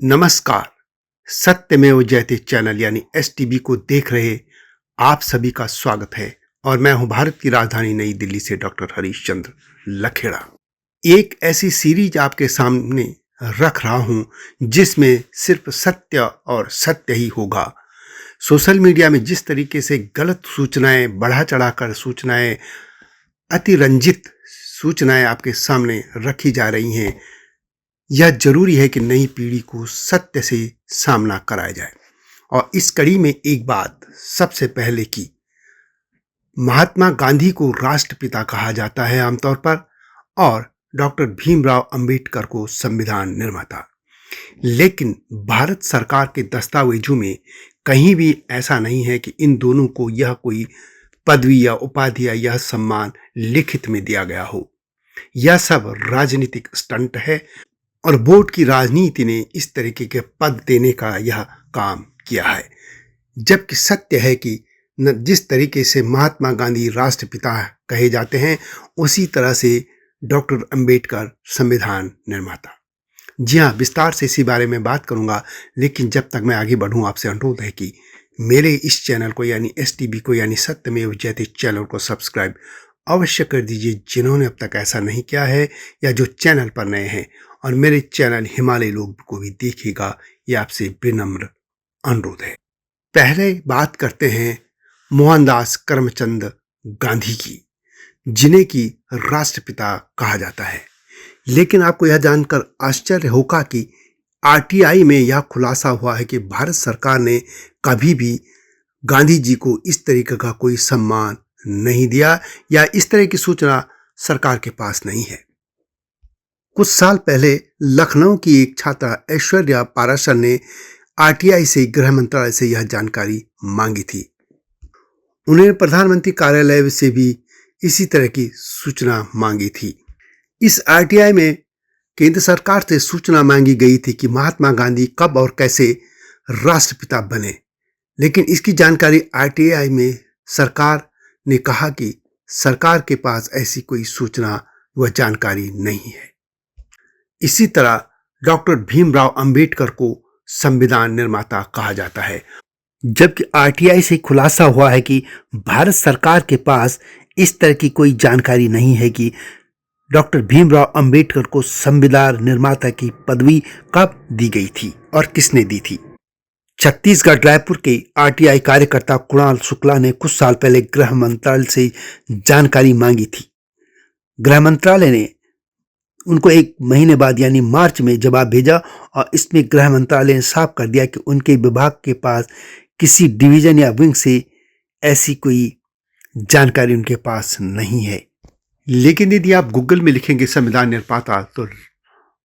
नमस्कार। सत्यमेव जयते चैनल यानी एसटीबी को देख रहे आप सभी का स्वागत है और मैं हूं भारत की राजधानी नई दिल्ली से डॉक्टर हरीश चंद्र लखेड़ा। एक ऐसी सीरीज आपके सामने रख रहा हूं जिसमें सिर्फ सत्य और सत्य ही होगा। सोशल मीडिया में जिस तरीके से गलत सूचनाएं, बढ़ा चढ़ाकर सूचनाएं, अतिरंजित सूचनाएं आपके सामने रखी जा रही हैं, यह जरूरी है कि नई पीढ़ी को सत्य से सामना कराया जाए। और इस कड़ी में एक बात सबसे पहले की, महात्मा गांधी को राष्ट्रपिता कहा जाता है आमतौर पर, और डॉक्टर भीमराव अंबेडकर को संविधान निर्माता। लेकिन भारत सरकार के दस्तावेजों में कहीं भी ऐसा नहीं है कि इन दोनों को यह कोई पदवी या उपाधि या यह सम्मान लिखित में दिया गया हो। यह सब राजनीतिक स्टंट है और बोर्ड की राजनीति ने इस तरीके के पद देने का यह काम किया है। जबकि सत्य है कि जिस तरीके से महात्मा गांधी राष्ट्रपिता कहे जाते हैं, उसी तरह से डॉक्टर अंबेडकर संविधान निर्माता। जी हाँ, विस्तार से इसी बारे में बात करूंगा, लेकिन जब तक मैं आगे बढ़ूं आपसे अनुरोध है कि मेरे इस चैनल को यानी एसटीबी को यानी सत्यमेव जयते चैनल को सब्सक्राइब अवश्य कर दीजिए जिन्होंने अब तक ऐसा नहीं किया है, या जो चैनल पर नए हैं। और मेरे चैनल हिमालय लोग को भी देखिएगा, ये आपसे विनम्र अनुरोध है। पहले बात करते हैं मोहनदास करमचंद गांधी की, जिन्हें की राष्ट्रपिता कहा जाता है। लेकिन आपको यह जानकर आश्चर्य होगा कि आरटीआई में यह खुलासा हुआ है कि भारत सरकार ने कभी भी गांधी जी को इस तरीके का कोई सम्मान नहीं दिया, या इस तरह की सूचना सरकार के पास नहीं है। कुछ साल पहले लखनऊ की एक छात्रा ऐश्वर्या पाराशर ने आरटीआई से, गृह मंत्रालय से यह जानकारी मांगी थी। उन्हें प्रधानमंत्री कार्यालय से भी इसी तरह की सूचना मांगी थी। इस आरटीआई में केंद्र सरकार से सूचना मांगी गई थी कि महात्मा गांधी कब और कैसे राष्ट्रपिता बने, लेकिन इसकी जानकारी आरटीआई में सरकार ने कहा कि सरकार के पास ऐसी कोई सूचना व जानकारी नहीं है। इसी तरह डॉक्टर भीमराव अंबेडकर को संविधान निर्माता कहा जाता है, जबकि आरटीआई से खुलासा हुआ है कि भारत सरकार के पास इस तरह की कोई जानकारी नहीं है कि डॉक्टर भीमराव अंबेडकर को संविधान निर्माता की पदवी कब दी गई थी और किसने दी थी। छत्तीसगढ़ रायपुर के आरटीआई कार्यकर्ता कुणाल शुक्ला ने कुछ साल पहले गृह मंत्रालय से जानकारी मांगी थी। गृह मंत्रालय ने उनको एक महीने बाद यानी मार्च में जवाब भेजा, और इसमें गृह मंत्रालय ने साफ कर दिया कि उनके विभाग के पास किसी डिवीजन या विंग से ऐसी कोई जानकारी उनके पास नहीं है। लेकिन यदि आप गूगल में लिखेंगे संविधान निर्माता, तो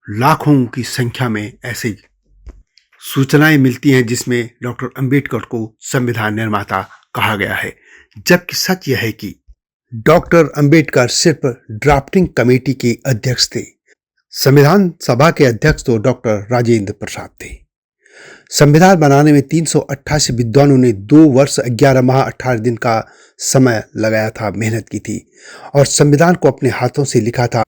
लाखों की संख्या में ऐसी सूचनाएं मिलती हैं जिसमें डॉक्टर अंबेडकर को संविधान निर्माता कहा गया है। जबकि सच यह है कि डॉक्टर अंबेडकर सिर्फ ड्राफ्टिंग कमेटी के अध्यक्ष थे। संविधान सभा के अध्यक्ष तो डॉक्टर राजेंद्र प्रसाद थे। संविधान बनाने में 388 विद्वानों ने 2 वर्ष 11 माह 18 दिन का समय लगाया था, मेहनत की थी, और संविधान को अपने हाथों से लिखा था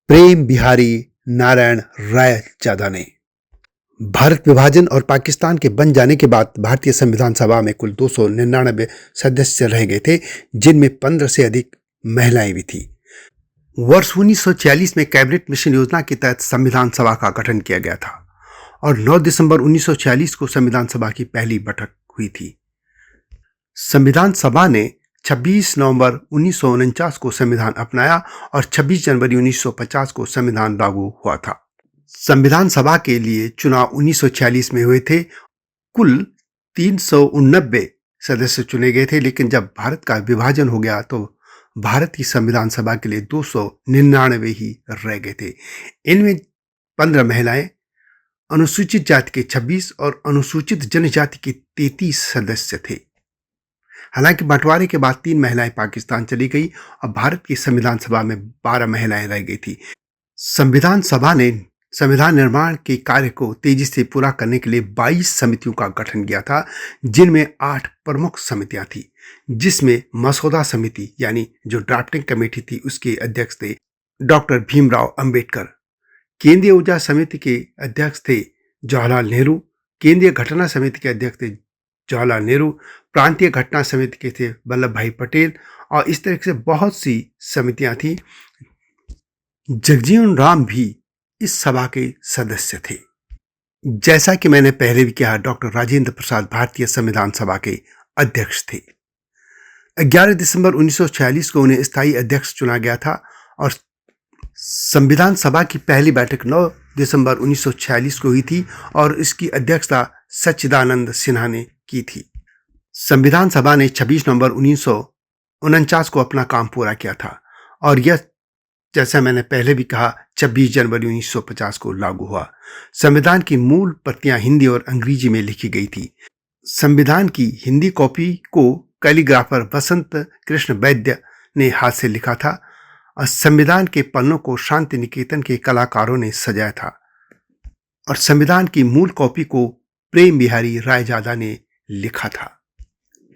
प्रेम बिहारी नारायण राय जादा ने। भारत विभाजन और पाकिस्तान के बन जाने के बाद भारतीय संविधान सभा में कुल 299 सदस्य रह गए थे, जिनमें 15 से अधिक महिलाएं भी थी। वर्ष 1946 में कैबिनेट मिशन योजना के तहत संविधान सभा का गठन किया गया था, और 9 दिसंबर 1946 को संविधान सभा की पहली बैठक हुई थी। संविधान सभा ने 26 नवंबर 1949 को संविधान अपनाया और 26 जनवरी 1950 को संविधान लागू हुआ था। संविधान सभा के लिए चुनाव 1946 में हुए थे। कुल 389 सदस्य चुने गए थे, लेकिन जब भारत का विभाजन हो गया तो भारत की संविधान सभा के लिए 299 ही रह गए थे। इनमें 15 महिलाएं, अनुसूचित जाति के 26 और अनुसूचित जनजाति के 33 सदस्य थे। हालांकि बंटवारे के बाद 3 महिलाएं पाकिस्तान चली गई और भारत की संविधान सभा में 12 महिलाएं रह गई थी। संविधान सभा ने संविधान निर्माण के कार्य को तेजी से पूरा करने के लिए 22 समितियों का गठन किया था, जिनमें 8 प्रमुख समितियां थी, जिसमें मसौदा समिति यानी जो ड्राफ्टिंग कमेटी थी उसके अध्यक्ष थे डॉक्टर भीमराव अंबेडकर। केंद्रीय ऊर्जा समिति के अध्यक्ष थे जवाहरलाल नेहरू केंद्रीय घटना समिति के अध्यक्ष थे जवाहरलाल नेहरू, प्रांतीय घटना समिति के थे वल्लभ भाई पटेल, और इस तरह से बहुत सी समितियां थी। जगजीवन राम भी इस सभा के सदस्य थे। जैसा कि मैंने पहले भी कहा, डॉक्टर राजेंद्र प्रसाद भारतीय संविधान सभा के अध्यक्ष थे। 11 दिसंबर 1946 को उन्हें स्थायी अध्यक्ष चुना गया था और संविधान सभा की पहली बैठक 9 दिसंबर 1946 को हुई थी और इसकी अध्यक्षता सच्चिदानंद सिन्हा ने की थी। संविधान सभा ने 26 नवंबर 1949 को अपना काम पूरा किया था और यह, जैसा मैंने पहले भी कहा, 26 जनवरी 1950 को लागू हुआ। संविधान की मूल प्रतियां हिंदी और अंग्रेजी में लिखी गई थी। संविधान की हिंदी कॉपी को कैलीग्राफर वसंत कृष्ण वैद्य ने हाथ से लिखा था और संविधान के पन्नों को शांति निकेतन के कलाकारों ने सजाया था और संविधान की मूल कॉपी को प्रेम बिहारी रायजादा ने लिखा था।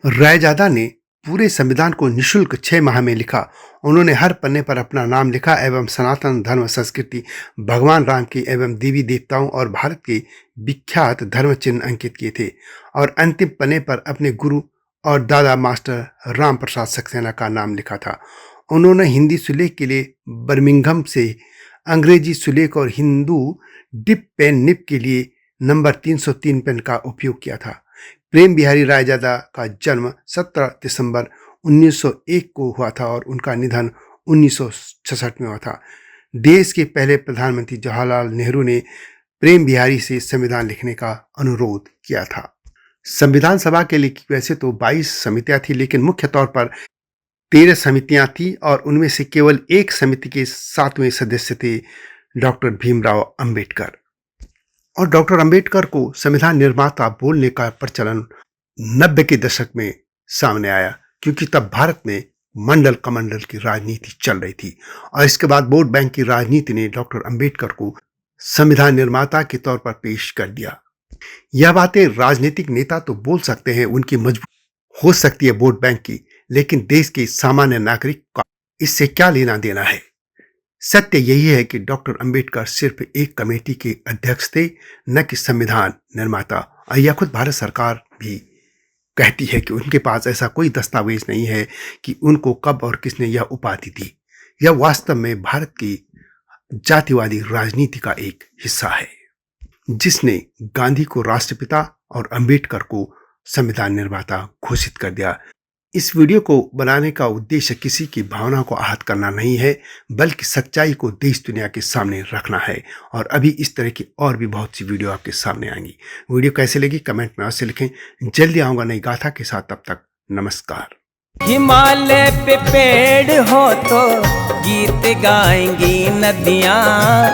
रायजादा ने पूरे संविधान को निःशुल्क 6 माह में लिखा। उन्होंने हर पन्ने पर अपना नाम लिखा एवं सनातन धर्म, संस्कृति, भगवान राम के एवं देवी देवताओं और भारत के विख्यात धर्म चिन्ह अंकित किए थे और अंतिम पन्ने पर अपने गुरु और दादा मास्टर राम प्रसाद सक्सेना का नाम लिखा था। उन्होंने हिंदी सुलेख के लिए बर्मिंघम से, अंग्रेजी सुलेख और हिंदू डिप पेन निप के लिए नंबर 303 पेन का उपयोग किया था। प्रेम बिहारी रायजादा का जन्म 17 दिसंबर 1901 को हुआ था और उनका निधन 1966 में हुआ था। देश के पहले प्रधानमंत्री जवाहरलाल नेहरू ने प्रेम बिहारी से संविधान लिखने का अनुरोध किया था। संविधान सभा के लिए वैसे तो 22 समितियां थी, लेकिन मुख्य तौर पर 13 समितियां थी और उनमें से केवल एक समिति के 7वें सदस्य थे डॉक्टर भीमराव अंबेडकर। और डॉक्टर अंबेडकर को संविधान निर्माता बोलने का प्रचलन 90 के दशक में सामने आया, क्योंकि तब भारत में मंडल कमंडल की राजनीति चल रही थी और इसके बाद वोट बैंक की राजनीति ने डॉक्टर अंबेडकर को संविधान निर्माता के तौर पर पेश कर दिया। यह बातें राजनीतिक नेता तो बोल सकते हैं, उनकी मजबूरी हो सकती है वोट बैंक की, लेकिन देश के सामान्य नागरिक का इससे क्या लेना देना है। सत्य यही है कि डॉक्टर अंबेडकर सिर्फ एक कमेटी के अध्यक्ष थे, न कि संविधान निर्माता। और यह खुद भारत सरकार भी कहती है कि उनके पास ऐसा कोई दस्तावेज नहीं है कि उनको कब और किसने यह उपाधि दी। यह वास्तव में भारत की जातिवादी राजनीति का एक हिस्सा है, जिसने गांधी को राष्ट्रपिता और अंबेडकर को संविधान निर्माता घोषित कर दिया। इस वीडियो को बनाने का उद्देश्य किसी की भावना को आहत करना नहीं है, बल्कि सच्चाई को देश दुनिया के सामने रखना है। और अभी इस तरह की और भी बहुत सी वीडियो आपके सामने आएंगी। वीडियो कैसे लगी कमेंट में अवश्य लिखें। जल्दी आऊंगा नई गाथा के साथ, तब तक नमस्कार। हिमालय पे पेड़ हो तो गीत गाएंगी नदियाँ,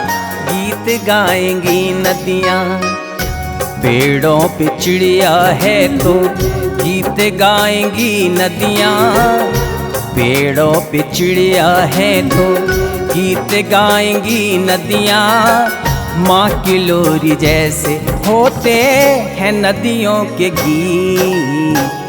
गीत गाएंगी नदियाँ। पेड़ों पे चिड़िया है तो गीत गाएंगी नदियाँ, पेड़ों पे चिड़िया है तो गीत गाएंगी नदियाँ। माँ की लोरी जैसे होते हैं नदियों के गीत।